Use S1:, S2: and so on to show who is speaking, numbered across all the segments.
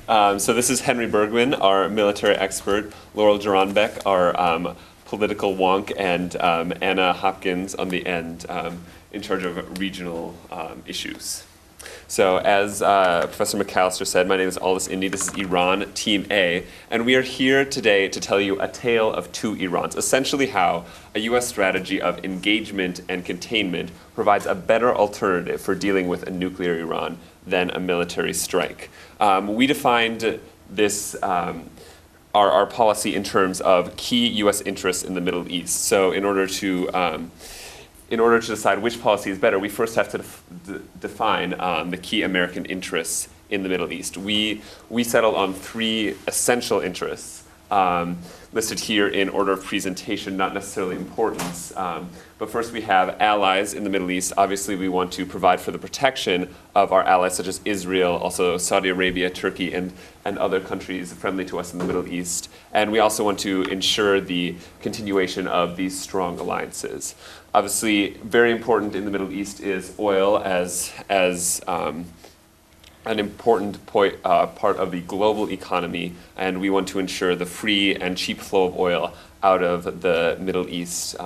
S1: So this is Henry Bergman, our military expert, Laurel Duranbeck, our political wonk, and Anna Hopkins on the end, in charge of regional issues. So as Professor McAllister said, my name is Aldous Indy. This is Iran, Team A, and we are here today to tell you a tale of two Irans, essentially how a U.S. strategy of engagement and containment provides a better alternative for dealing with a nuclear Iran than a military strike. We defined this our policy in terms of key U.S. interests in the Middle East. So in order to decide which policy is better, we first have to define the key American interests in the Middle East. We settled on three essential interests, listed here in order of presentation, not necessarily importance. But first we have allies in the Middle East. Obviously we want to provide for the protection of our allies such as Israel, also Saudi Arabia, Turkey, and other countries friendly to us in the Middle East. And we also want to ensure the continuation of these strong alliances. Obviously, very important in the Middle East is oil as an important part of the global economy, and we want to ensure the free and cheap flow of oil out of the Middle East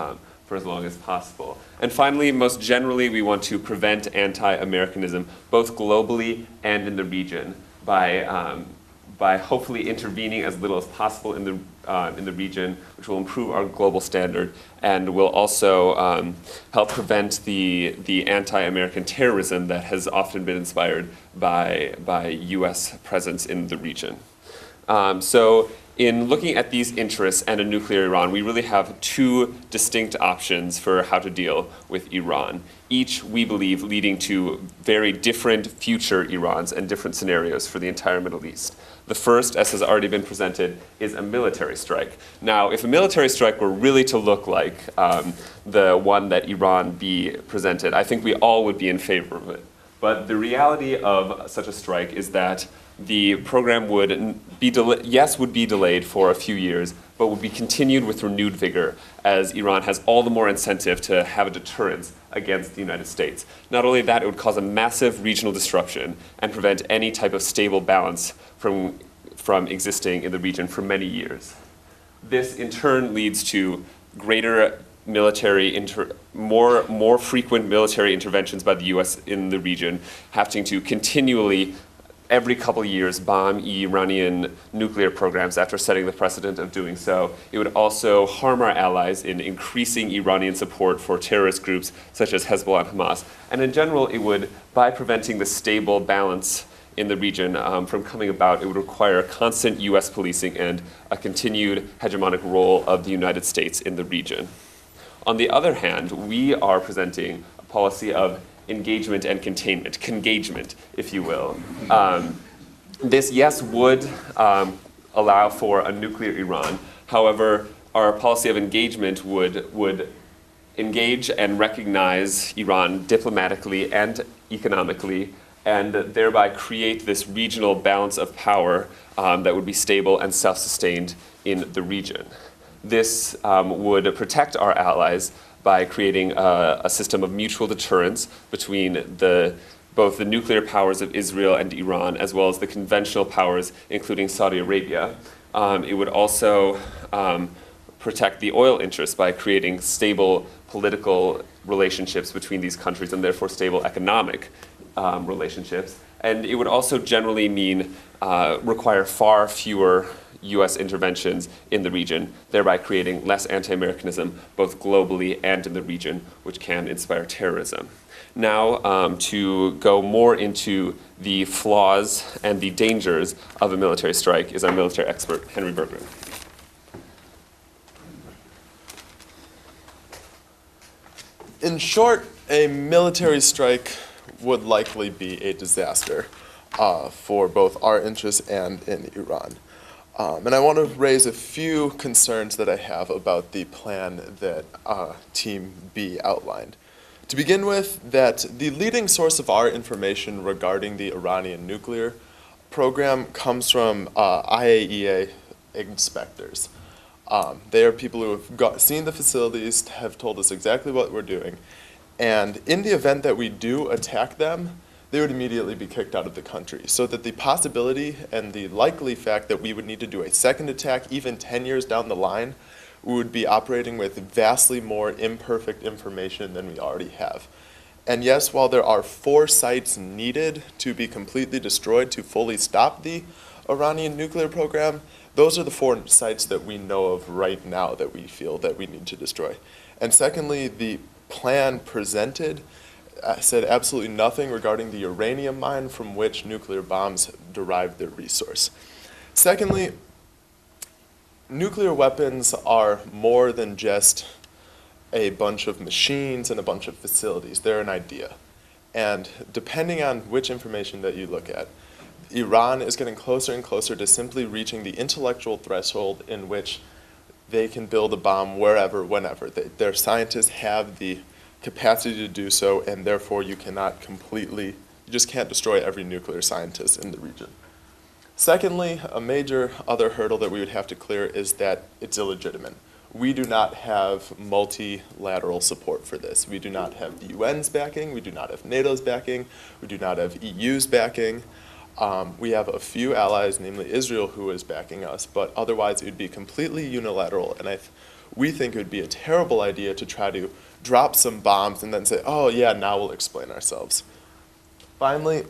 S1: for as long as possible. And finally, most generally, we want to prevent anti-Americanism, both globally and in the region, by hopefully intervening as little as possible in the region, which will improve our global standard and will also help prevent the anti-American terrorism that has often been inspired by U.S. presence in the region. So in looking at these interests and a nuclear Iran, we really have two distinct options for how to deal with Iran, each, we believe, leading to very different future Irans and different scenarios for the entire Middle East. The first, as has already been presented, is a military strike. Now, if a military strike were really to look like the one that Iran B presented, I think we all would be in favor of it. But the reality of such a strike is that the program would be delayed for a few years, but would be continued with renewed vigor as Iran has all the more incentive to have a deterrence against the United States. Not only that, it would cause a massive regional disruption and prevent any type of stable balance from existing in the region for many years. This in turn leads to greater more frequent military interventions by the U.S. in the region, having to continually, every couple of years, bomb Iranian nuclear programs after setting the precedent of doing so. It would also harm our allies in increasing Iranian support for terrorist groups such as Hezbollah and Hamas. And in general, it would, by preventing the stable balance in the region from coming about, it would require constant U.S. policing and a continued hegemonic role of the United States in the region. On the other hand, we are presenting a policy of engagement and containment, congagement, if you will. This, yes, would allow for a nuclear Iran. However, our policy of engagement would engage and recognize Iran diplomatically and economically, and thereby create this regional balance of power that would be stable and self-sustained in the region. This would protect our allies by creating a system of mutual deterrence between both the nuclear powers of Israel and Iran, as well as the conventional powers, including Saudi Arabia. It would also protect the oil interests by creating stable political relationships between these countries and therefore stable economic relationships. And it would also generally mean require far fewer U.S. interventions in the region, thereby creating less anti-Americanism both globally and in the region, which can inspire terrorism. Now, to go more into the flaws and the dangers of a military strike is our military expert, Henry Bergman.
S2: In short, a military strike would likely be a disaster for both our interests and in Iran. And I want to raise a few concerns that I have about the plan that Team B outlined. To begin with, that the leading source of our information regarding the Iranian nuclear program comes from IAEA inspectors. They are people who have seen the facilities, have told us exactly what we're doing. And in the event that we do attack them, they would immediately be kicked out of the country. So that the possibility and the likely fact that we would need to do a second attack even 10 years down the line, we would be operating with vastly more imperfect information than we already have. And yes, while there are 4 sites needed to be completely destroyed to fully stop the Iranian nuclear program, those are the 4 sites that we know of right now that we feel that we need to destroy. And secondly, the plan presented said absolutely nothing regarding the uranium mine from which nuclear bombs derive their resource. Secondly, nuclear weapons are more than just a bunch of machines and a bunch of facilities. They're an idea. And depending on which information that you look at, Iran is getting closer and closer to simply reaching the intellectual threshold in which they can build a bomb wherever, whenever. Their scientists have the capacity to do so, and therefore you just can't destroy every nuclear scientist in the region. Secondly, a major other hurdle that we would have to clear is that it's illegitimate. We do not have multilateral support for this. We do not have the UN's backing, we do not have NATO's backing, we do not have EU's backing. We have a few allies, namely Israel, who is backing us, but otherwise it would be completely unilateral, and we think it would be a terrible idea to try to drop some bombs and then say, oh yeah, now we'll explain ourselves. Finally,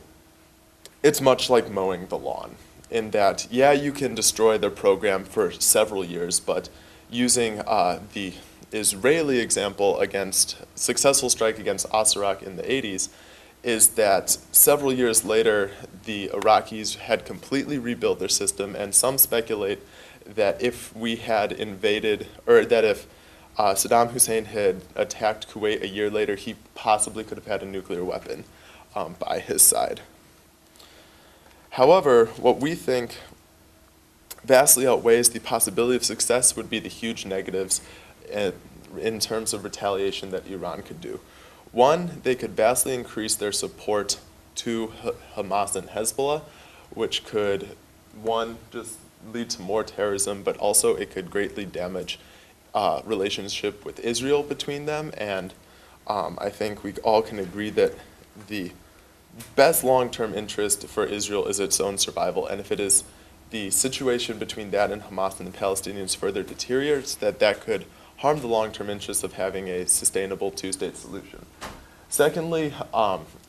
S2: it's much like mowing the lawn, in that, yeah, you can destroy their program for several years, but using the Israeli example against successful strike against Asaraq in the 80s, is that several years later, the Iraqis had completely rebuilt their system, and some speculate that if we had invaded, or that if Saddam Hussein had attacked Kuwait a year later, he possibly could have had a nuclear weapon by his side. However, what we think vastly outweighs the possibility of success would be the huge negatives in terms of retaliation that Iran could do. One, they could vastly increase their support to Hamas and Hezbollah, which could, one, just lead to more terrorism, but also it could greatly damage relationship with Israel between them. And I think we all can agree that the best long-term interest for Israel is its own survival. And if it is the situation between that and Hamas and the Palestinians further deteriorates, that could harm the long-term interests of having a sustainable two-state solution. Secondly,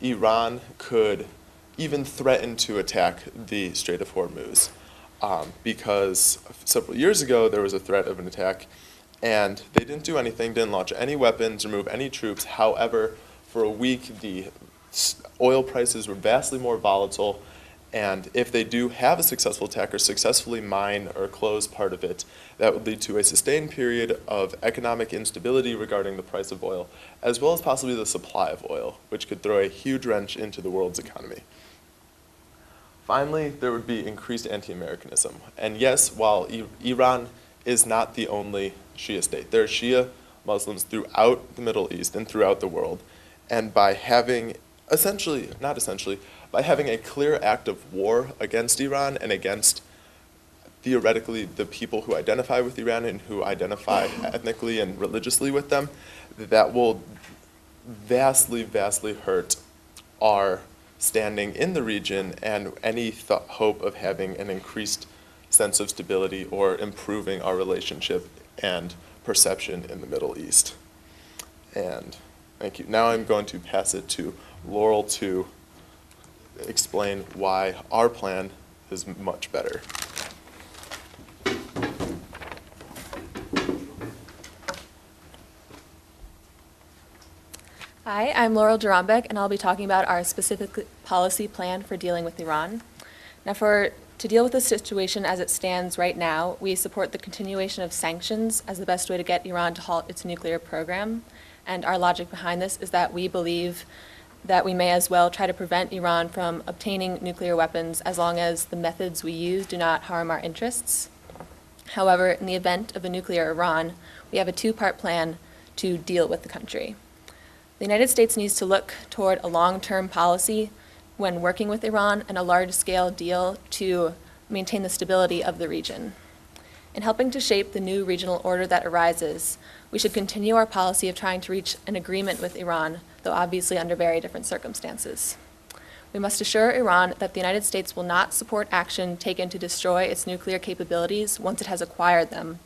S2: Iran could even threaten to attack the Strait of Hormuz because several years ago there was a threat of an attack and they didn't do anything, didn't launch any weapons, remove any troops. However, for a week the oil prices were vastly more volatile, and if they do have a successful attack or successfully mine or close part of it, that would lead to a sustained period of economic instability regarding the price of oil, as well as possibly the supply of oil, which could throw a huge wrench into the world's economy. Finally, there would be increased anti-Americanism. And yes, while Iran is not the only Shia state, there are Shia Muslims throughout the Middle East and throughout the world. And by having by having a clear act of war against Iran and against, theoretically, the people who identify with Iran and who identify ethnically and religiously with them, that will vastly, vastly hurt our standing in the region and any hope of having an increased sense of stability or improving our relationship and perception in the Middle East. And thank you. Now I'm going to pass it to Laurel to explain why our plan is much better.
S3: Hi, I'm Laurel Durambek, and I'll be talking about our specific policy plan for dealing with Iran. Now, to deal with the situation as it stands right now, we support the continuation of sanctions as the best way to get Iran to halt its nuclear program. And our logic behind this is that we believe that we may as well try to prevent Iran from obtaining nuclear weapons as long as the methods we use do not harm our interests. However, in the event of a nuclear Iran, we have a two-part plan to deal with the country. The United States needs to look toward a long-term policy when working with Iran and a large-scale deal to maintain the stability of the region. In helping to shape the new regional order that arises, we should continue our policy of trying to reach an agreement with Iran, though obviously under very different circumstances. We must assure Iran that the United States will not support action taken to destroy its nuclear capabilities once it has acquired them,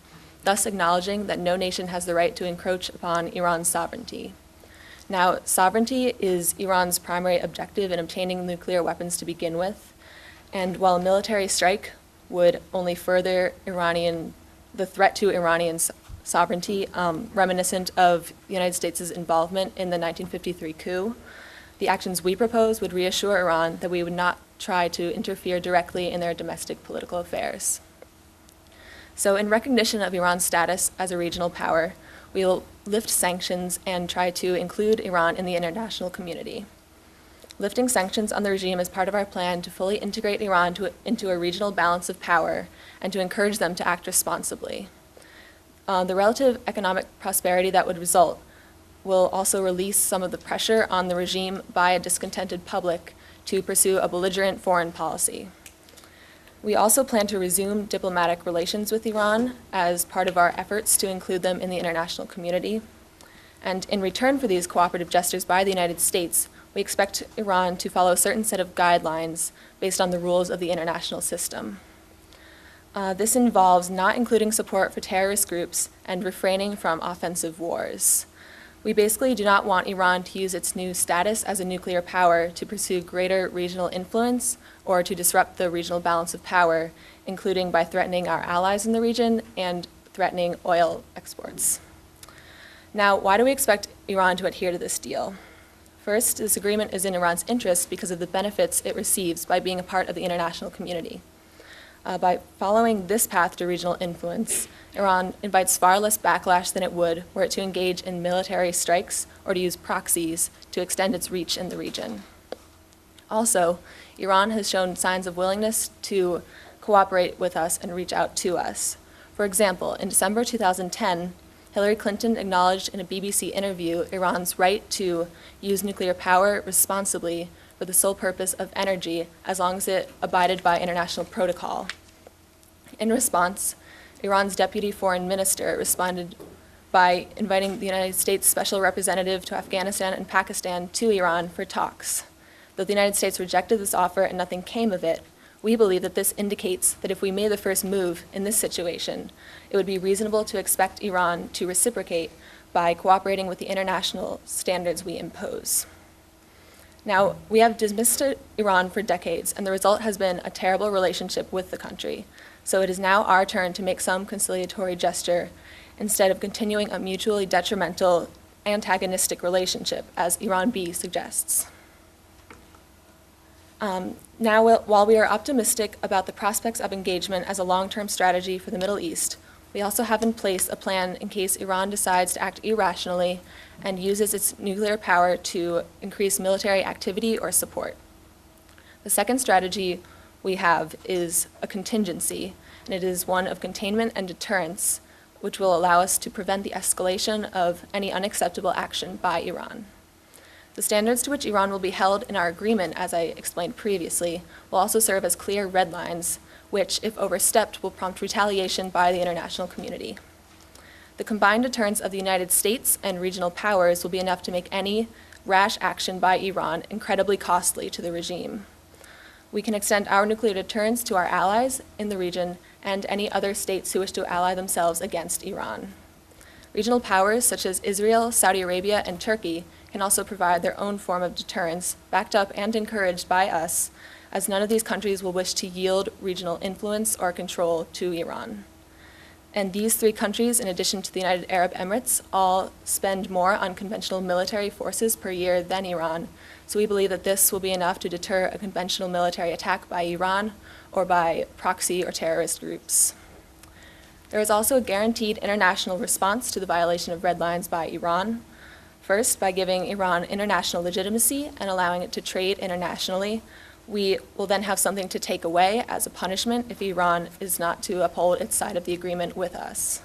S3: thus acknowledging that no nation has the right to encroach upon Iran's sovereignty. Now, sovereignty is Iran's primary objective in obtaining nuclear weapons to begin with, and while a military strike would only further the threat to Iranian sovereignty, reminiscent of the United States' involvement in the 1953 coup, the actions we propose would reassure Iran that we would not try to interfere directly in their domestic political affairs. So in recognition of Iran's status as a regional power, we will lift sanctions and try to include Iran in the international community. Lifting sanctions on the regime is part of our plan to fully integrate Iran into a regional balance of power and to encourage them to act responsibly. The relative economic prosperity that would result will also release some of the pressure on the regime by a discontented public to pursue a belligerent foreign policy. We also plan to resume diplomatic relations with Iran as part of our efforts to include them in the international community. And in return for these cooperative gestures by the United States, we expect Iran to follow a certain set of guidelines based on the rules of the international system. This involves not including support for terrorist groups and refraining from offensive wars. We basically do not want Iran to use its new status as a nuclear power to pursue greater regional influence or to disrupt the regional balance of power, including by threatening our allies in the region and threatening oil exports. Now, why do we expect Iran to adhere to this deal? First, this agreement is in Iran's interest because of the benefits it receives by being a part of the international community. By following this path to regional influence, Iran invites far less backlash than it would were it to engage in military strikes or to use proxies to extend its reach in the region. Also, Iran has shown signs of willingness to cooperate with us and reach out to us. For example, in December 2010, Hillary Clinton acknowledged in a BBC interview Iran's right to use nuclear power responsibly for the sole purpose of energy as long as it abided by international protocol. In response, Iran's deputy foreign minister responded by inviting the United States Special Representative to Afghanistan and Pakistan to Iran for talks. Though the United States rejected this offer and nothing came of it, we believe that this indicates that if we made the first move in this situation, it would be reasonable to expect Iran to reciprocate by cooperating with the international standards we impose. Now, we have dismissed Iran for decades, and the result has been a terrible relationship with the country. So it is now our turn to make some conciliatory gesture instead of continuing a mutually detrimental, antagonistic relationship, as Iran B suggests. Now, while we are optimistic about the prospects of engagement as a long-term strategy for the Middle East, we also have in place a plan in case Iran decides to act irrationally and uses its nuclear power to increase military activity or support. The second strategy we have is a contingency, and it is one of containment and deterrence, which will allow us to prevent the escalation of any unacceptable action by Iran. The standards to which Iran will be held in our agreement, as I explained previously, will also serve as clear red lines, which, if overstepped, will prompt retaliation by the international community. The combined deterrence of the United States and regional powers will be enough to make any rash action by Iran incredibly costly to the regime. We can extend our nuclear deterrence to our allies in the region and any other states who wish to ally themselves against Iran. Regional powers such as Israel, Saudi Arabia, and Turkey can also provide their own form of deterrence, backed up and encouraged by us, as none of these countries will wish to yield regional influence or control to Iran. And these three countries, in addition to the United Arab Emirates, all spend more on conventional military forces per year than Iran, so we believe that this will be enough to deter a conventional military attack by Iran or by proxy or terrorist groups. There is also a guaranteed international response to the violation of red lines by Iran. First, by giving Iran international legitimacy and allowing it to trade internationally, we will then have something to take away as a punishment if Iran is not to uphold its side of the agreement with us.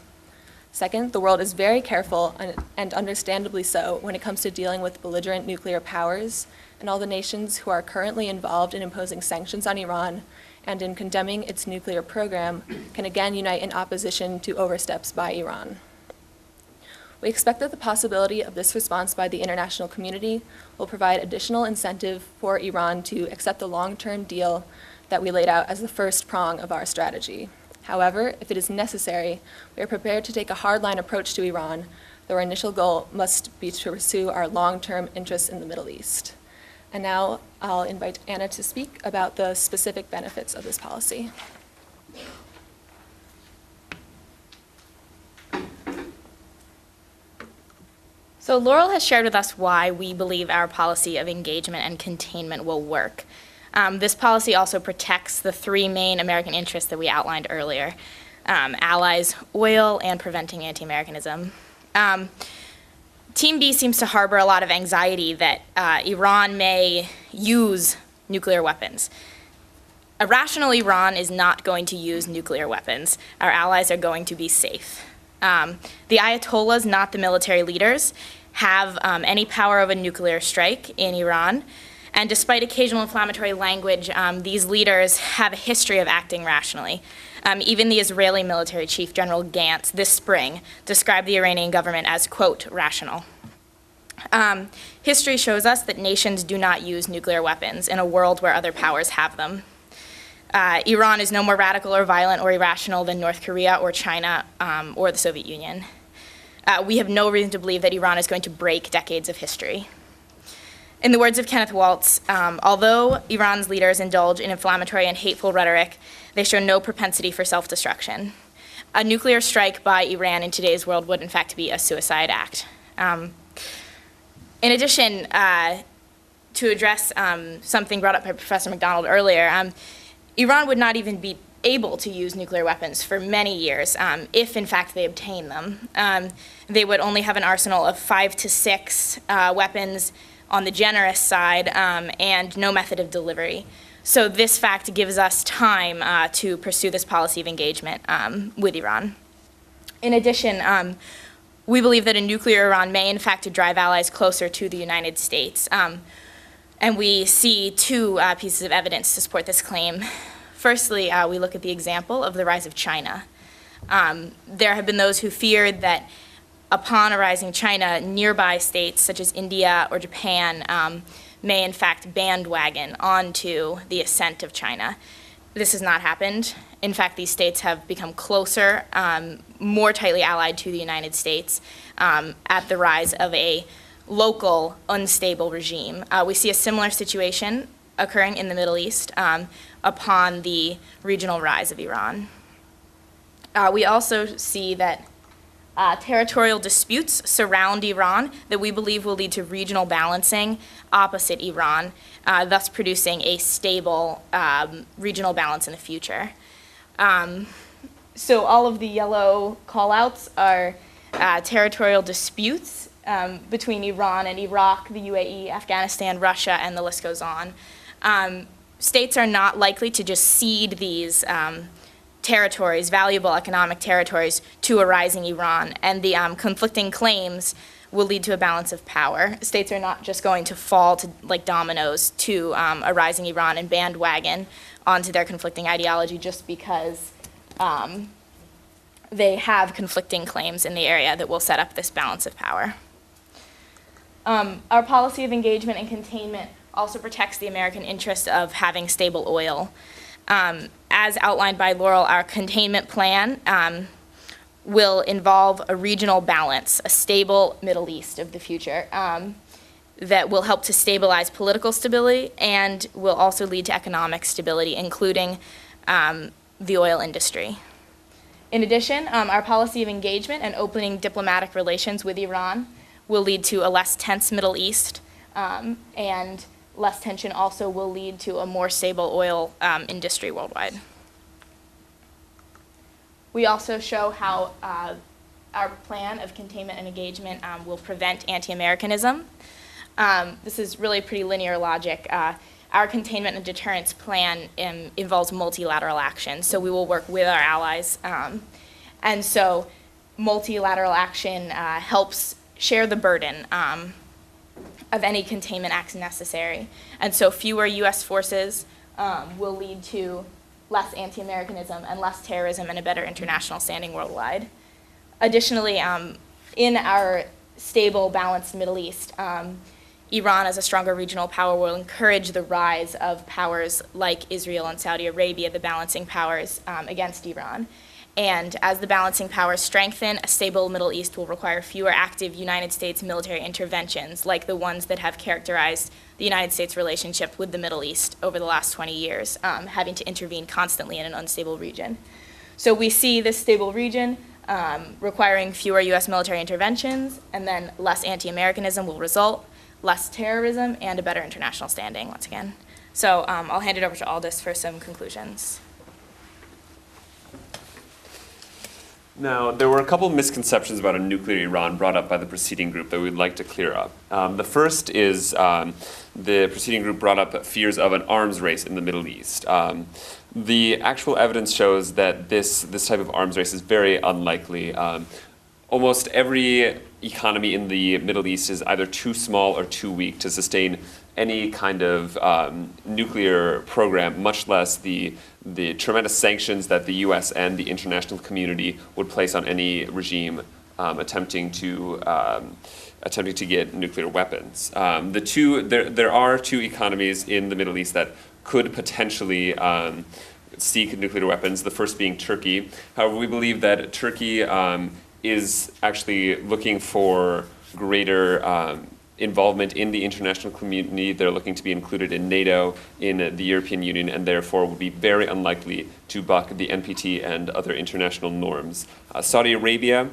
S3: Second, the world is very careful, and understandably so, when it comes to dealing with belligerent nuclear powers, and all the nations who are currently involved in imposing sanctions on Iran and in condemning its nuclear program can again unite in opposition to oversteps by Iran. We expect that the possibility of this response by the international community will provide additional incentive for Iran to accept the long-term deal that we laid out as the first prong of our strategy. However, if it is necessary, we are prepared to take a hardline approach to Iran, though our initial goal must be to pursue our long-term interests in the Middle East. And now I'll invite Anna to speak about the specific benefits of this policy.
S4: So Laurel has shared with us why we believe our policy of engagement and containment will work. This policy also protects the three main American interests that we outlined earlier: allies, oil, and preventing anti-Americanism. Team B seems to harbor a lot of anxiety that Iran may use nuclear weapons. A rational Iran is not going to use nuclear weapons. Our allies are going to be safe. The Ayatollahs, not the military leaders, have any power of a nuclear strike in Iran. And despite occasional inflammatory language, these leaders have a history of acting rationally. Even the Israeli military chief, General Gantz, this spring described the Iranian government as, quote, rational. History shows us that nations do not use nuclear weapons in a world where other powers have them. Iran is no more radical or violent or irrational than North Korea or China or the Soviet Union. We have no reason to believe that Iran is going to break decades of history. In the words of Kenneth Waltz, although Iran's leaders indulge in inflammatory and hateful rhetoric, they show no propensity for self-destruction. A nuclear strike by Iran in today's world would in fact be a suicide act. In addition, to address something brought up by Professor McDonald earlier, Iran would not even be able to use nuclear weapons for many years, if in fact they obtain them. They would only have an arsenal of 5 to 6 weapons on the generous side, and no method of delivery. So this fact gives us time to pursue this policy of engagement with Iran. In addition, we believe that a nuclear Iran may in fact drive allies closer to the United States. And we see two pieces of evidence to support this claim. Firstly, we look at the example of the rise of China. There have been those who feared that upon a rising China, nearby states such as India or Japan may in fact bandwagon onto the ascent of China. This has not happened. In fact, these states have become closer, more tightly allied to the United States at the rise of a local, unstable regime. We see a similar situation occurring in the Middle East upon the regional rise of Iran. We also see that territorial disputes surround Iran that we believe will lead to regional balancing opposite Iran, thus producing a stable regional balance in the future. So all of the yellow callouts are territorial disputes between Iran and Iraq, the UAE, Afghanistan, Russia, and the list goes on. States are not likely to just cede these territories, valuable economic territories, to a rising Iran, and the conflicting claims will lead to a balance of power. States are not just going to fall to, like dominoes to a rising Iran and bandwagon onto their conflicting ideology just because they have conflicting claims in the area that will set up this balance of power. Our policy of engagement and containment also protects the American interest of having stable oil. As outlined by Laurel, our containment plan will involve a regional balance, a stable Middle East of the future that will help to stabilize political stability and will also lead to economic stability, including the oil industry. In addition, our policy of engagement and opening diplomatic relations with Iran will lead to a less tense Middle East, and less tension also will lead to a more stable oil industry worldwide. We also show how our plan of containment and engagement will prevent anti-Americanism. This is really pretty linear logic. Our containment and deterrence plan involves multilateral action, so we will work with our allies. And so multilateral action helps share the burden of any containment acts necessary. And so fewer U.S. forces will lead to less anti-Americanism and less terrorism and a better international standing worldwide. Additionally, In our stable, balanced Middle East, Iran as a stronger regional power will encourage the rise of powers like Israel and Saudi Arabia, the balancing powers, against Iran. And as the balancing powers strengthen, a stable Middle East will require fewer active United States military interventions, like the ones that have characterized the United States' relationship with the Middle East over the last 20 years, having to intervene constantly in an unstable region. So we see this stable region requiring fewer US military interventions, and then less anti-Americanism will result, less terrorism, and a better international standing, once again. So I'll hand it over to Aldous for some conclusions.
S1: Now, there were a couple of misconceptions about a nuclear Iran brought up by the preceding group that we'd like to clear up. The first is the preceding group brought up fears of an arms race in the Middle East. The actual evidence shows that this type of arms race is very unlikely. Almost every economy in the Middle East is either too small or too weak to sustain any kind of nuclear program, much less the tremendous sanctions that the US and the international community would place on any regime attempting to get nuclear weapons. There are two economies in the Middle East that could potentially seek nuclear weapons, the first being Turkey. However, we believe that Turkey is actually looking for greater involvement in the international community. They're looking to be included in NATO, in the European Union, and therefore would be very unlikely to buck the NPT and other international norms. Saudi Arabia,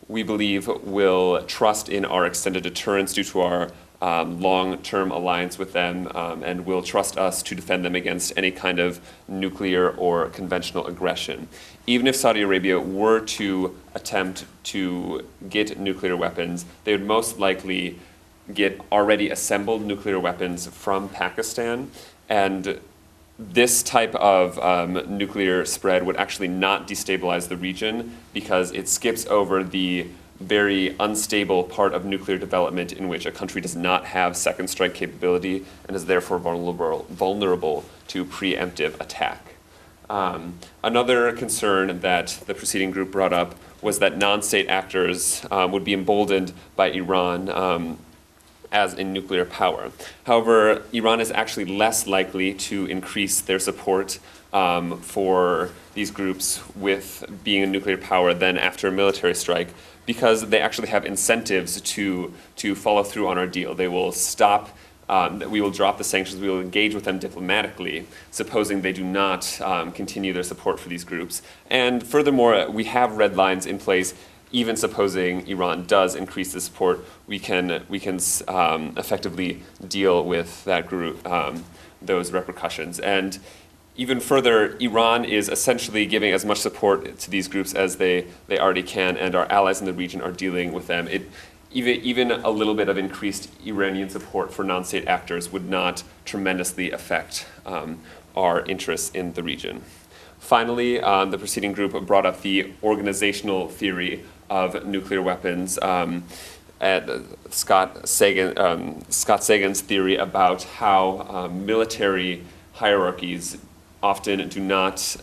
S1: we believe, will trust in our extended deterrence due to our long-term alliance with them, and will trust us to defend them against any kind of nuclear or conventional aggression. Even if Saudi Arabia were to attempt to get nuclear weapons, they would most likely get already assembled nuclear weapons from Pakistan, and this type of nuclear spread would actually not destabilize the region because it skips over the very unstable part of nuclear development in which a country does not have second strike capability and is therefore vulnerable to preemptive attack. Another concern that the preceding group brought up was that non-state actors would be emboldened by Iran as a nuclear power. However, Iran is actually less likely to increase their support for these groups with being a nuclear power than after a military strike, because they actually have incentives to follow through on our deal. They will stop, we will drop the sanctions, we will engage with them diplomatically, supposing they do not continue their support for these groups. And furthermore, we have red lines in place. Even supposing Iran does increase the support, we can effectively deal with that group, those repercussions. And even further, Iran is essentially giving as much support to these groups as they already can, and our allies in the region are dealing with them. Even a little bit of increased Iranian support for non-state actors would not tremendously affect our interests in the region. Finally, the preceding group brought up the organizational theory of nuclear weapons. Scott Sagan's theory about how military hierarchies often do not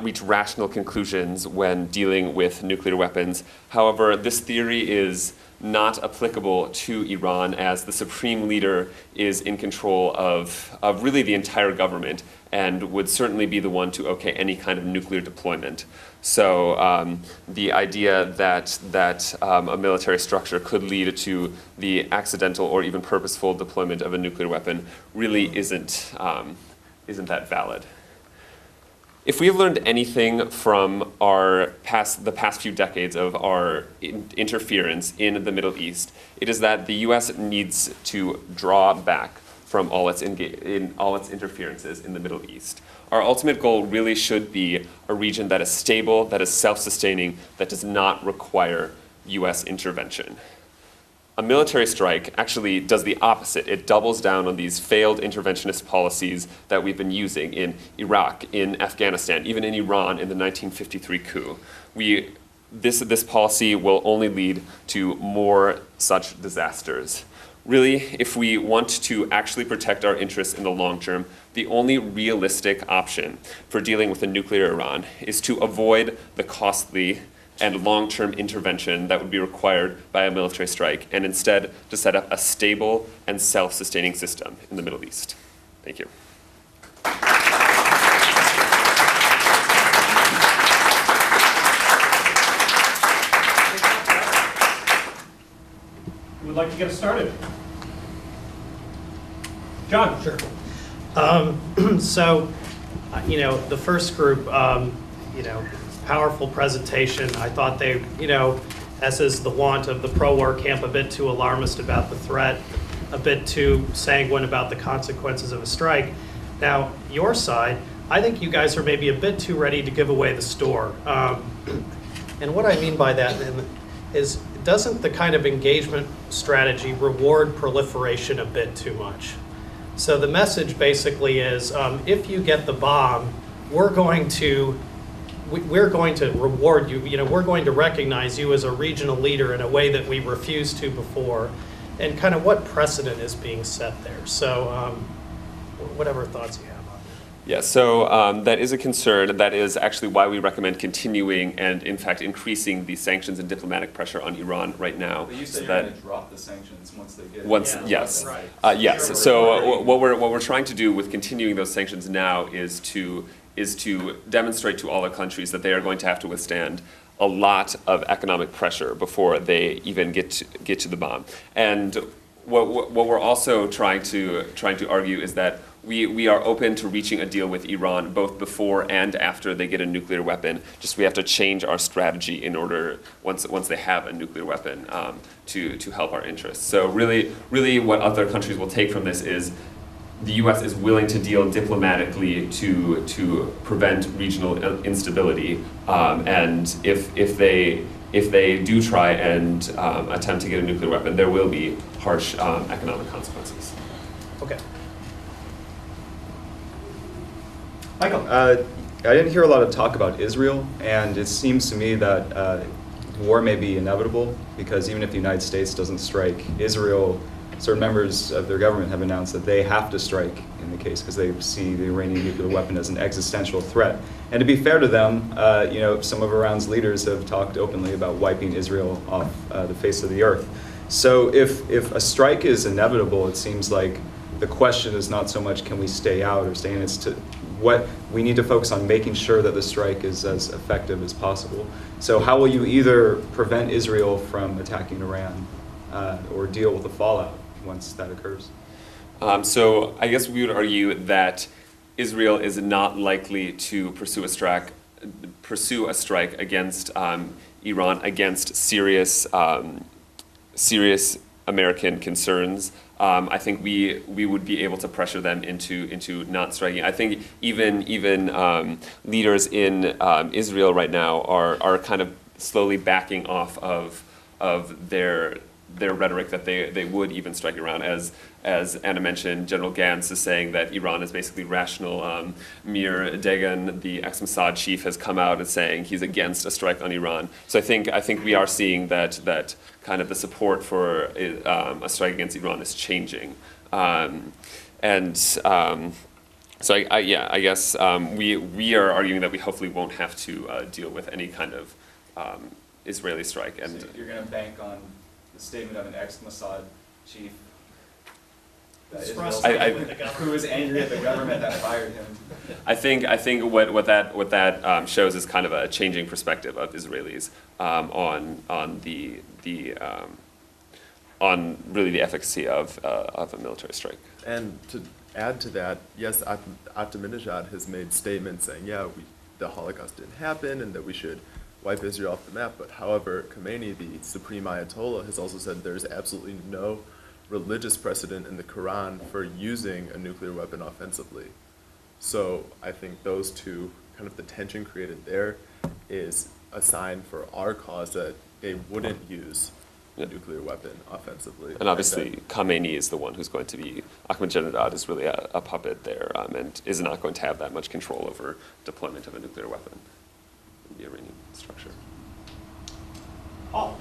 S1: reach rational conclusions when dealing with nuclear weapons. However, this theory is not applicable to Iran, as the supreme leader is in control of really the entire government and would certainly be the one to okay any kind of nuclear deployment. So the idea that a military structure could lead to the accidental or even purposeful deployment of a nuclear weapon really isn't that valid. If we have learned anything from the past few decades of our interference in the Middle East, it is that the U.S. needs to draw back from all its interferences in the Middle East. Our ultimate goal really should be a region that is stable, that is self-sustaining, that does not require U.S. intervention. A military strike actually does the opposite. It doubles down on these failed interventionist policies that we've been using in Iraq, in Afghanistan, even in Iran in the 1953 coup. This policy will only lead to more such disasters. Really, if we want to actually protect our interests in the long term, the only realistic option for dealing with a nuclear Iran is to avoid the costly and long-term intervention that would be required by a military strike, and instead to set up a stable and self-sustaining system in the Middle East. Thank you.
S5: Who would like to get us started? John?
S6: Sure. So, the first group, powerful presentation. I thought they, as is the want of the pro-war camp, a bit too alarmist about the threat, a bit too sanguine about the consequences of a strike. Now, your side, I think you guys are maybe a bit too ready to give away the store. And what I mean by that is, doesn't the kind of engagement strategy reward proliferation a bit too much? So the message basically is, if you get the bomb, we're going to reward you. We're going to recognize you as a regional leader in a way that we refused to before, and kind of what precedent is being set there. So whatever thoughts you have on that.
S1: Yeah, so that is a concern. That is actually why we recommend continuing and, in fact, increasing the sanctions and diplomatic pressure on Iran right now.
S7: But you
S1: so
S7: said
S1: that
S7: you're going to drop the sanctions once they get
S1: yes,
S6: Right.
S1: yes. So what we're trying to do with continuing those sanctions now is to demonstrate to all the countries that they are going to have to withstand a lot of economic pressure before they even get to the bomb. And what we're also trying to argue is that we are open to reaching a deal with Iran both before and after they get a nuclear weapon. Just we have to change our strategy in order, once they have a nuclear weapon, to help our interests. So really what other countries will take from this is the U.S. is willing to deal diplomatically to prevent regional instability, and if they do try and attempt to get a nuclear weapon, there will be harsh economic consequences.
S6: Okay.
S5: Michael?
S7: I didn't hear a lot of talk about Israel, and it seems to me that war may be inevitable, because even if the United States doesn't strike, Israel, certain members of their government have announced that they have to strike in the case because they see the Iranian nuclear weapon as an existential threat. And to be fair to them, some of Iran's leaders have talked openly about wiping Israel off the face of the earth. So if a strike is inevitable, it seems like the question is not so much can we stay out or stay in, it's to what we need to focus on making sure that the strike is as effective as possible. So how will you either prevent Israel from attacking Iran or deal with the fallout once that occurs?
S1: So I guess we would argue that Israel is not likely to pursue a strike against Iran against serious American concerns. I think we would be able to pressure them into not striking. I think even leaders in Israel right now are kind of slowly backing off of their rhetoric that they would even strike Iran. As Anna mentioned, General Gantz is saying that Iran is basically rational. Mir Dagan, the ex-Mossad chief, has come out and saying he's against a strike on Iran. So I think we are seeing that kind of the support for a strike against Iran is changing. So I guess we are arguing that we hopefully won't have to deal with any kind of Israeli strike. And
S7: So you're going to bank on the statement of an ex-Mossad chief who is angry at the government that fired him.
S1: I think what that shows is kind of a changing perspective of Israelis on really the efficacy of a military strike.
S2: And to add to that, yes, Ahmadinejad has made statements saying, the Holocaust didn't happen and that we should wipe Israel off the map. But however, Khomeini, the supreme Ayatollah, has also said there's absolutely no religious precedent in the Quran for using a nuclear weapon offensively. So I think those two, kind of the tension created there, is a sign for our cause that they wouldn't use a nuclear weapon offensively.
S1: And obviously, Khomeini is the one who's going to be, Ahmadinejad is really a puppet there, and is not going to have that much control over deployment of a nuclear weapon in the Iranian structure.
S5: Paul?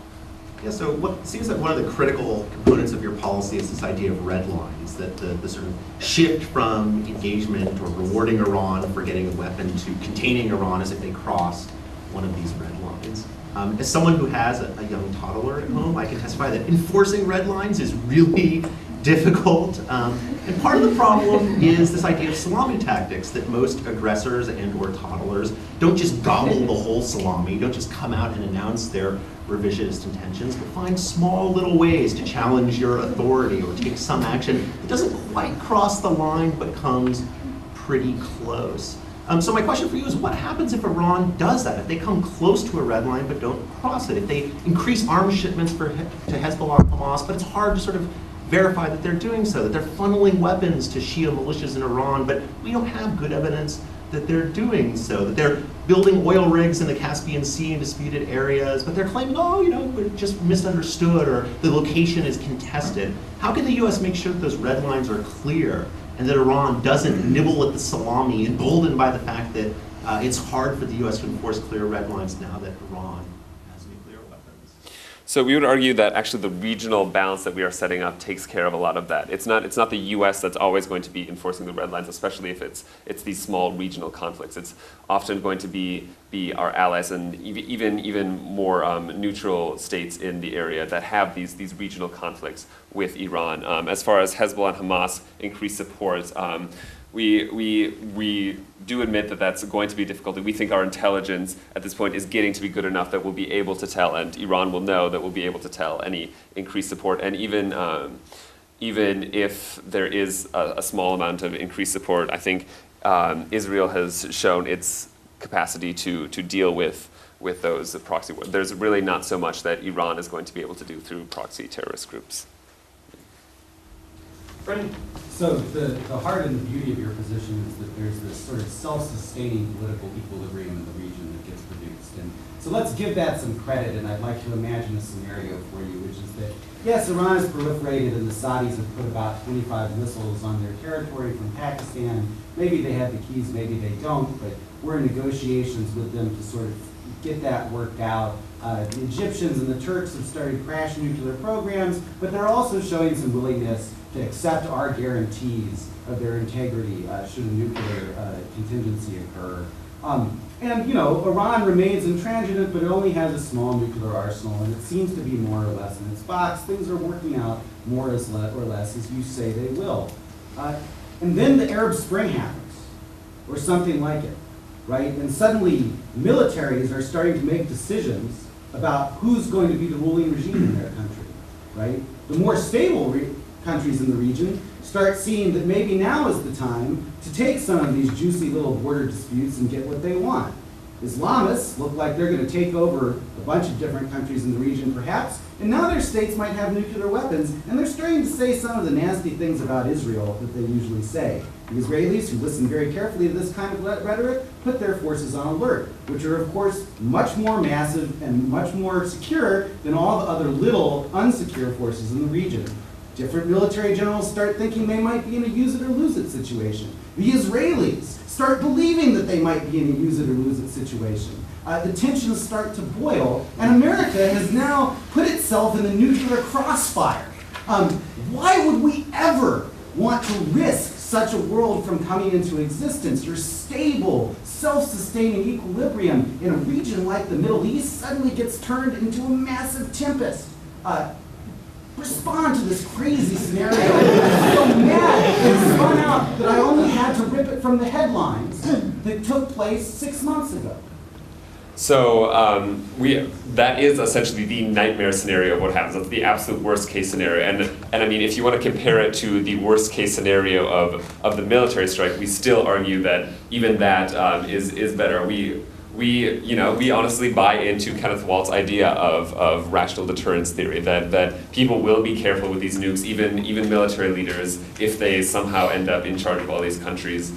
S8: Yeah, so what seems like one of the critical components of your policy is this idea of red lines, that the sort of shift from engagement or rewarding Iran for getting a weapon to containing Iran as if they crossed one of these red lines. As someone who has a young toddler at home, I can testify that enforcing red lines is really difficult. And part of the problem is this idea of salami tactics, that most aggressors and or toddlers don't just gobble the whole salami, don't just come out and announce their revisionist intentions, but find small little ways to challenge your authority or take some action that doesn't quite cross the line but comes pretty close. So my question for you is, what happens if Iran does that? If they come close to a red line but don't cross it? If they increase arms shipments to Hezbollah and Hamas, but it's hard to sort of verify that they're doing so, that they're funneling weapons to Shia militias in Iran, but we don't have good evidence that they're doing so, that they're building oil rigs in the Caspian Sea in disputed areas, but they're claiming, oh, we're just misunderstood, or the location is contested. How can the US make sure that those red lines are clear and that Iran doesn't nibble at the salami, emboldened by the fact that it's hard for the US to enforce clear red lines now that Iran has nuclear weapons?
S1: So we would argue that actually the regional balance that we are setting up takes care of a lot of that. It's not the U.S. that's always going to be enforcing the red lines, especially if it's these small regional conflicts. It's often going to be our allies and even more neutral states in the area that have these regional conflicts with Iran. As far as Hezbollah and Hamas increased support, we do admit that that's going to be difficult. We think our intelligence at this point is getting to be good enough that we'll be able to tell, and Iran will know that we'll be able to tell any increased support. And even if there is a small amount of increased support, I think Israel has shown its capacity to deal with those proxy wars. There's really not so much that Iran is going to be able to do through proxy terrorist groups.
S5: Brendan?
S9: So the heart and the beauty of your position is that there's this sort of self-sustaining political equilibrium in the region that gets produced. And so let's give that some credit, and I'd like to imagine a scenario for you, which is that, yes, Iran has proliferated and the Saudis have put about 25 missiles on their territory from Pakistan. Maybe they have the keys, maybe they don't, but we're in negotiations with them to sort of get that worked out. The Egyptians and the Turks have started crash nuclear programs, but they're also showing some willingness to accept our guarantees of their integrity should a nuclear contingency occur. And Iran remains intransigent, but it only has a small nuclear arsenal, and it seems to be more or less in its box. Things are working out more or less as you say they will. And then the Arab Spring happens, or something like it, right? And suddenly militaries are starting to make decisions about who's going to be the ruling regime in their country, right? The more stable countries in the region start seeing that maybe now is the time to take some of these juicy little border disputes and get what they want. Islamists look like they're going to take over a bunch of different countries in the region perhaps, and now their states might have nuclear weapons, and they're starting to say some of the nasty things about Israel that they usually say. The Israelis, who listen very carefully to this kind of rhetoric, put their forces on alert, which are, of course, much more massive and much more secure than all the other little unsecure forces in the region. Different military generals start thinking they might be in a use it or lose it situation. The Israelis start believing that they might be in a use it or lose it situation. The tensions start to boil, and America has now put itself in the nuclear crossfire. Why would we ever want to risk such a world from coming into existence? Your stable, self-sustaining equilibrium in a region like the Middle East suddenly gets turned into a massive tempest. Respond to this crazy scenario. I'm so mad and spun out that I only had to rip it from the headlines that took place 6 months ago.
S1: So that is essentially the nightmare scenario of what happens. That's the absolute worst case scenario. And I mean, if you want to compare it to the worst case scenario of the military strike, we still argue that even that is better. We honestly buy into Kenneth Walt's idea of rational deterrence theory, that people will be careful with these nukes, even military leaders, if they somehow end up in charge of all these countries,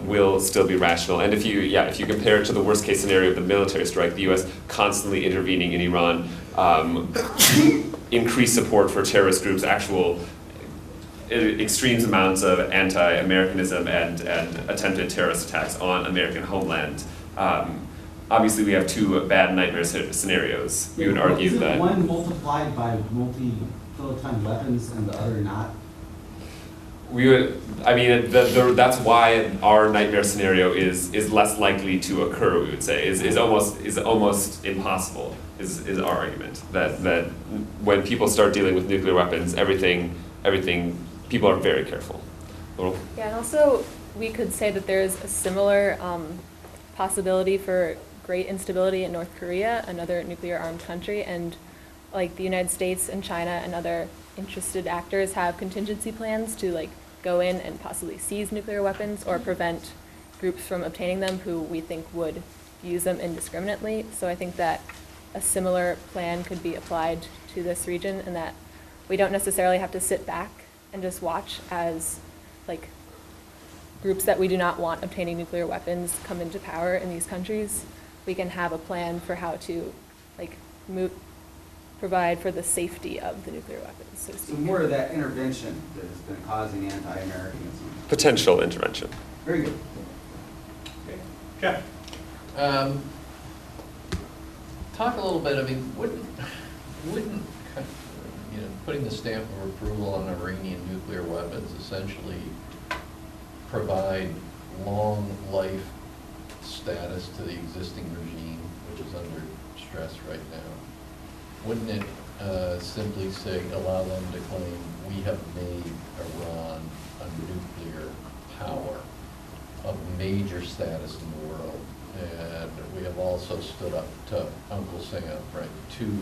S1: will still be rational. And if you compare it to the worst case scenario of the military strike, the US constantly intervening in Iran, increased support for terrorist groups, actual extreme amounts of anti-Americanism and attempted terrorist attacks on American homeland. Obviously, we have two bad nightmare scenarios. We would argue that
S9: one multiplied by multi-kiloton weapons and the other not?
S1: We would, I mean, that's why our nightmare scenario is less likely to occur, we would say, is almost impossible, is our argument. That when people start dealing with nuclear weapons, everything, people are very careful. Laurel?
S3: Yeah, and also we could say that there's a similar possibility for great instability in North Korea, another nuclear-armed country, and like the United States and China and other interested actors have contingency plans to like go in and possibly seize nuclear weapons or prevent groups from obtaining them who we think would use them indiscriminately. So I think that a similar plan could be applied to this region, and that we don't necessarily have to sit back and just watch as like groups that we do not want obtaining nuclear weapons come into power in these countries. We can have a plan for how to like provide for the safety of the nuclear weapons, so to
S9: So
S3: speak.
S9: more of that intervention that has been causing anti-Americanism.
S1: Potential intervention.
S9: Very good.
S5: Okay. Jeff?
S10: Talk a little bit, I mean, wouldn't putting the stamp of approval on Iranian nuclear weapons essentially provide long life status to the existing regime, which is under stress right now? Wouldn't it simply say, allow them to claim, we have made Iran a nuclear power of major status in the world, and we have also stood up to Uncle Sam, right? Two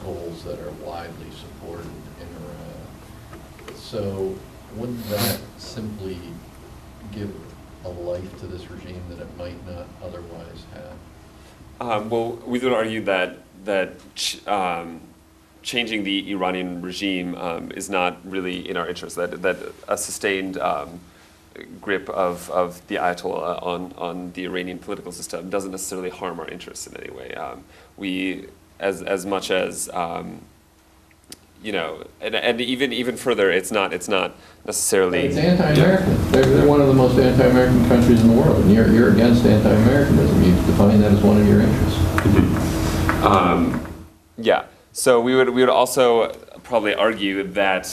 S10: goals that are widely supported in Iran. So wouldn't that simply give a life to this regime that it might not otherwise have?
S1: Well, we would argue that changing the Iranian regime is not really in our interest. That a sustained grip of the Ayatollah on the Iranian political system doesn't necessarily harm our interests in any way. We, as much as and even further, it's not necessarily.
S10: It's anti-American. They're one of the most anti-American countries in the world, and you're against anti-Americanism. You define that as one of your interests.
S1: Yeah. So we would also probably argue that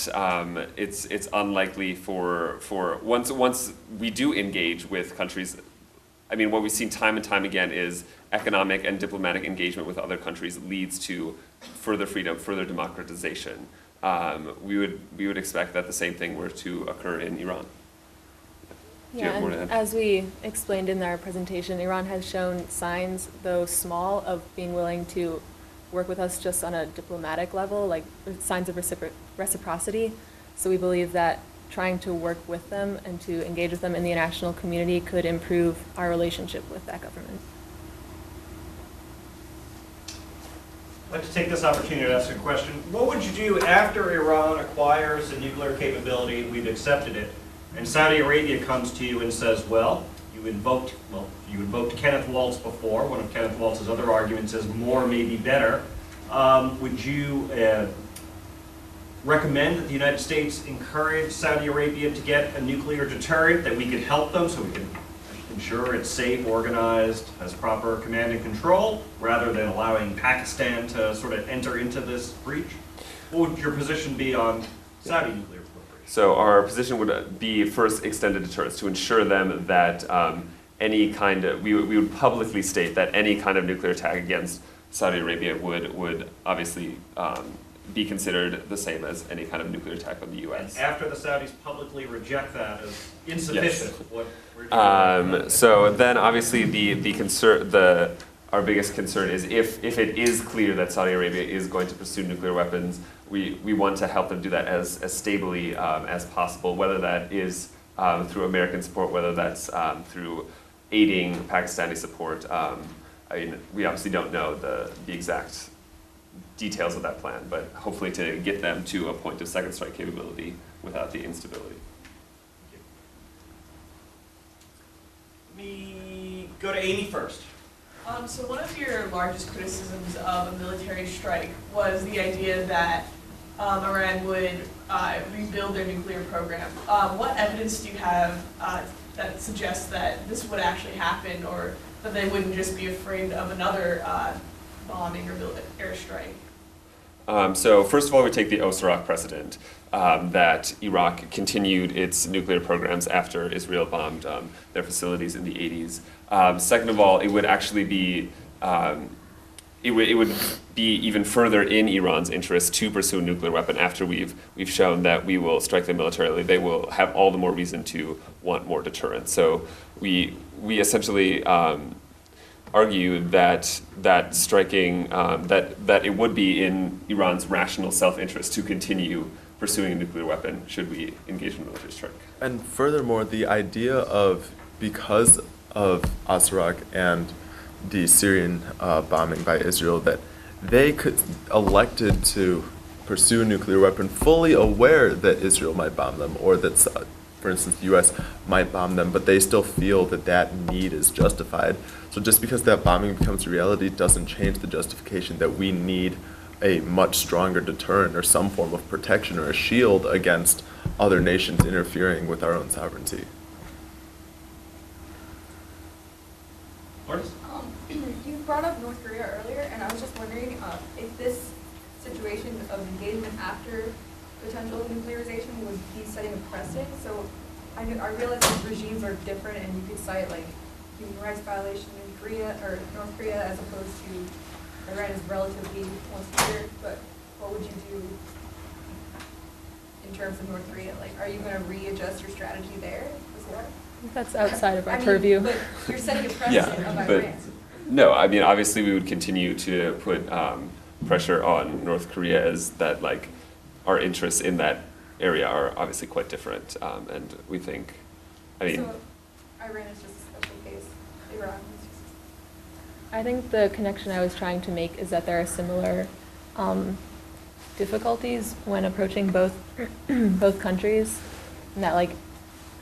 S1: it's unlikely for once we do engage with countries. I mean, what we've seen time and time again is economic and diplomatic engagement with other countries leads to further freedom, further democratization. We would expect that the same thing were to occur in Iran. Do you
S3: Yeah,
S1: have more to
S3: and
S1: add?
S3: as we explained in our presentation, Iran has shown signs, though small, of being willing to work with us just on a diplomatic level, like signs of reciprocity. So we believe that trying to work with them and to engage with them in the international community could improve our relationship with that government.
S5: I'd like to take this opportunity to ask a question. What would you do after Iran acquires a nuclear capability, we've accepted it, and Saudi Arabia comes to you and says, well, you invoked Kenneth Waltz before. One of Kenneth Waltz's other arguments is more may be better. Would you recommend that the United States encourage Saudi Arabia to get a nuclear deterrent, that we could help them so we can ensure it's safe, organized, has proper command and control, rather than allowing Pakistan to sort of enter into this breach? What would your position be on Saudi nuclear proliferation?
S1: So our position would be first extended deterrence to ensure them that any kind of, we would publicly state that any kind of nuclear attack against Saudi Arabia would obviously be considered the same as any kind of nuclear attack on the U.S.
S5: And after the Saudis publicly reject that as insufficient,
S1: Yes.
S5: what we're doing?
S1: So then obviously our biggest concern is if it is clear that Saudi Arabia is going to pursue nuclear weapons, we want to help them do that as stably as possible, whether that is through American support, whether that's through aiding Pakistani support. I mean, we obviously don't know the exact details of that plan, but hopefully to get them to a point of second strike capability without the instability.
S5: Let me go to Amy first.
S11: So one of your largest criticisms of a military strike was the idea that Iran would rebuild their nuclear program. What evidence do you have that suggests that this would actually happen, or that they wouldn't just be afraid of another bombing or airstrike?
S1: So first of all, we take the Iraq precedent, that Iraq continued its nuclear programs after Israel bombed their facilities in the 80s. Second of all, it would actually be it would be even further in Iran's interest to pursue a nuclear weapon after we've shown that we will strike them militarily. They will have all the more reason to want more deterrence. So we essentially argue that striking that it would be in Iran's rational self-interest to continue pursuing a nuclear weapon should we engage in a military strike.
S2: And furthermore, the idea of, because of Asrak and the Syrian bombing by Israel, that they elected to pursue a nuclear weapon fully aware that Israel might bomb them, or that, for instance, the U.S. might bomb them, but they still feel that that need is justified. So just because that bombing becomes a reality doesn't change the justification that we need a much stronger deterrent or some form of protection or a shield against other nations interfering with our own sovereignty.
S12: You brought up North Korea earlier, and I was just wondering if this situation of engagement after potential nuclearization would be setting a precedent. So I realize these regimes are different, and you could cite like human rights violation in Korea or North Korea as opposed to Iran is relatively more severe. But what would you do in terms of North Korea? Like, are you going to readjust your strategy there as well?
S3: That's outside of our purview.
S12: But you're setting a precedent of Iran.
S1: No, I mean, obviously we would continue to put pressure on North Korea, as that, like, our interests in that area are obviously quite different, and we think, I mean...
S12: So Iran is just a special case, Iran is just...
S3: I think the connection I was trying to make is that there are similar difficulties when approaching both both countries, and that, like,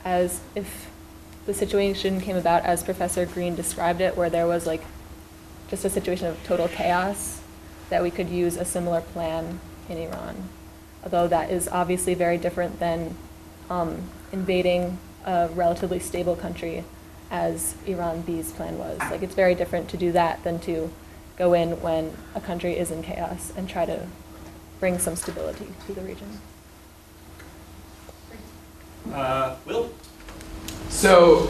S3: as if the situation came about as Professor Green described it, where there was like just a situation of total chaos, that we could use a similar plan in Iran. Although that is obviously very different than invading a relatively stable country as Iran B's plan was. Like, it's very different to do that than to go in when a country is in chaos and try to bring some stability to the region.
S5: Will?
S13: So,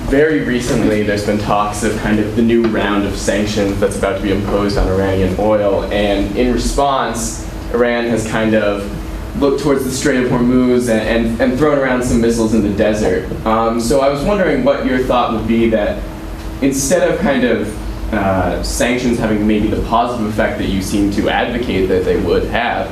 S13: very recently, there's been talks of kind of the new round of sanctions that's about to be imposed on Iranian oil, and in response, Iran has kind of looked towards the Strait of Hormuz and thrown around some missiles in the desert. So I was wondering what your thought would be that instead of kind of sanctions having maybe the positive effect that you seem to advocate that they would have,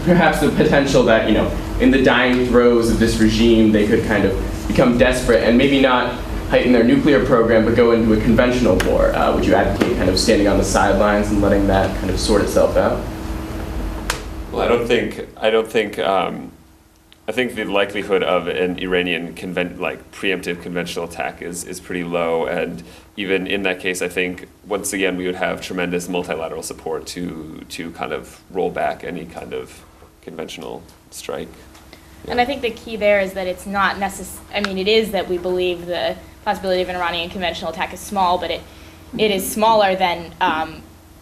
S13: perhaps the potential that, you know, in the dying throes of this regime, they could kind of become desperate and maybe not heighten their nuclear program, but go into a conventional war. Would you advocate kind of standing on the sidelines and letting that kind of sort itself out?
S1: Well, I think the likelihood of an Iranian preemptive conventional attack is pretty low, and even in that case, I think once again we would have tremendous multilateral support to kind of roll back any kind of conventional strike.
S4: And I think the key there is that it's not I mean, it is that we believe the possibility of an Iranian conventional attack is small, but it is smaller than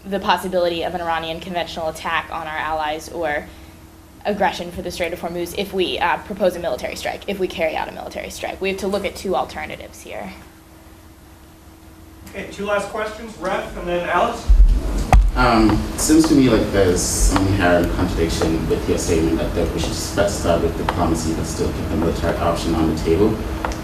S4: the possibility of an Iranian conventional attack on our allies or aggression for the Strait of Hormuz if we propose a military strike, if we carry out a military strike. We have to look at two alternatives here.
S5: Okay, two last questions, Ref, and then Alex.
S14: It seems to me like there's some inherent contradiction with your statement that we should start with diplomacy but still keep the military option on the table.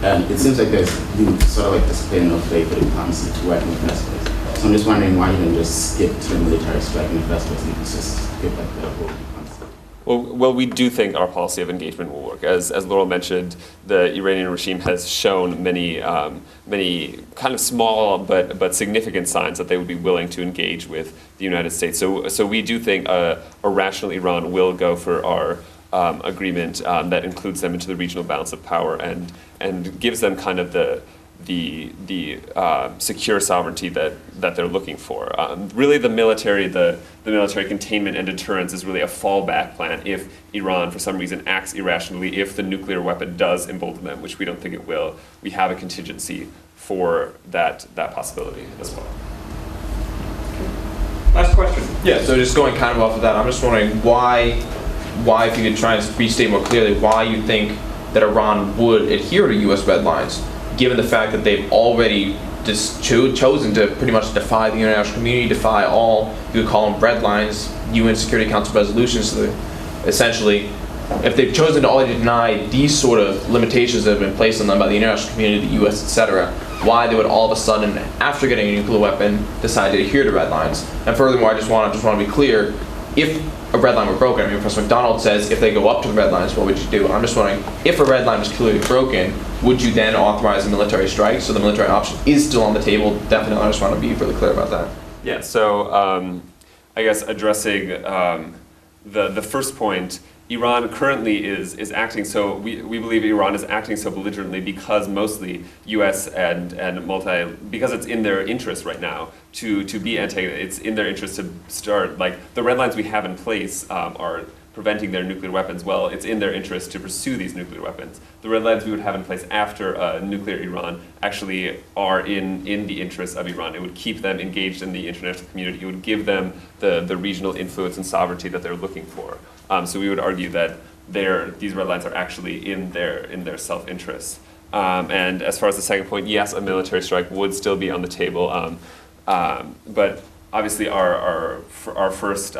S14: And it seems like you sort of like discipline no play for diplomacy to work in the first place. So I'm just wondering why you didn't just skip to the military strike in the first place and just skip like the whole diplomacy.
S1: Well, we do think our policy of engagement will work. As Laurel mentioned, the Iranian regime has shown many kind of small but significant signs that they would be willing to engage with the United States. So we do think a rational Iran will go for our agreement that includes them into the regional balance of power and gives them kind of the secure sovereignty that they're looking for. Really, the military containment and deterrence is really a fallback plan if Iran, for some reason, acts irrationally. If the nuclear weapon does embolden them, which we don't think it will, we have a contingency for that possibility as well.
S5: Last question.
S15: Yeah, so just going kind of off of that, I'm just wondering why, if you could try and restate more clearly, why you think that Iran would adhere to U.S. red lines, given the fact that they've already just chosen to pretty much defy the international community, defy all, you would call them red lines, UN Security Council resolutions. So essentially, if they've chosen to already deny these sort of limitations that have been placed on them by the international community, the U.S., etc., why they would all of a sudden, after getting a nuclear weapon, decide to adhere to red lines. And furthermore, I just want to be clear, if a red line were broken, I mean, Professor McDonald says if they go up to the red lines, what would you do? I'm just wondering, if a red line was clearly broken, would you then authorize a military strike? So the military option is still on the table. Definitely, I just want to be really clear about that.
S1: Yeah, so I guess addressing the first point, Iran currently is acting so, we believe Iran is acting so belligerently because mostly US and because it's in their interest right now to be it's in their interest to start, like, the red lines we have in place are preventing their nuclear weapons. Well, it's in their interest to pursue these nuclear weapons. The red lines we would have in place after nuclear Iran actually are in the interest of Iran. It would keep them engaged in the international community. It would give them the regional influence and sovereignty that they're looking for. So we would argue that these red lines are actually in their self-interest. And as far as the second point, yes, a military strike would still be on the table. But obviously our first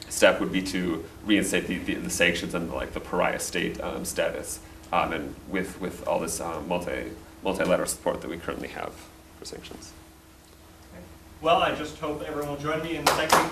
S1: step would be to reinstate the sanctions and the pariah state status, and with all this multilateral support that we currently have for sanctions.
S5: Well, I just hope everyone will join me in thanking.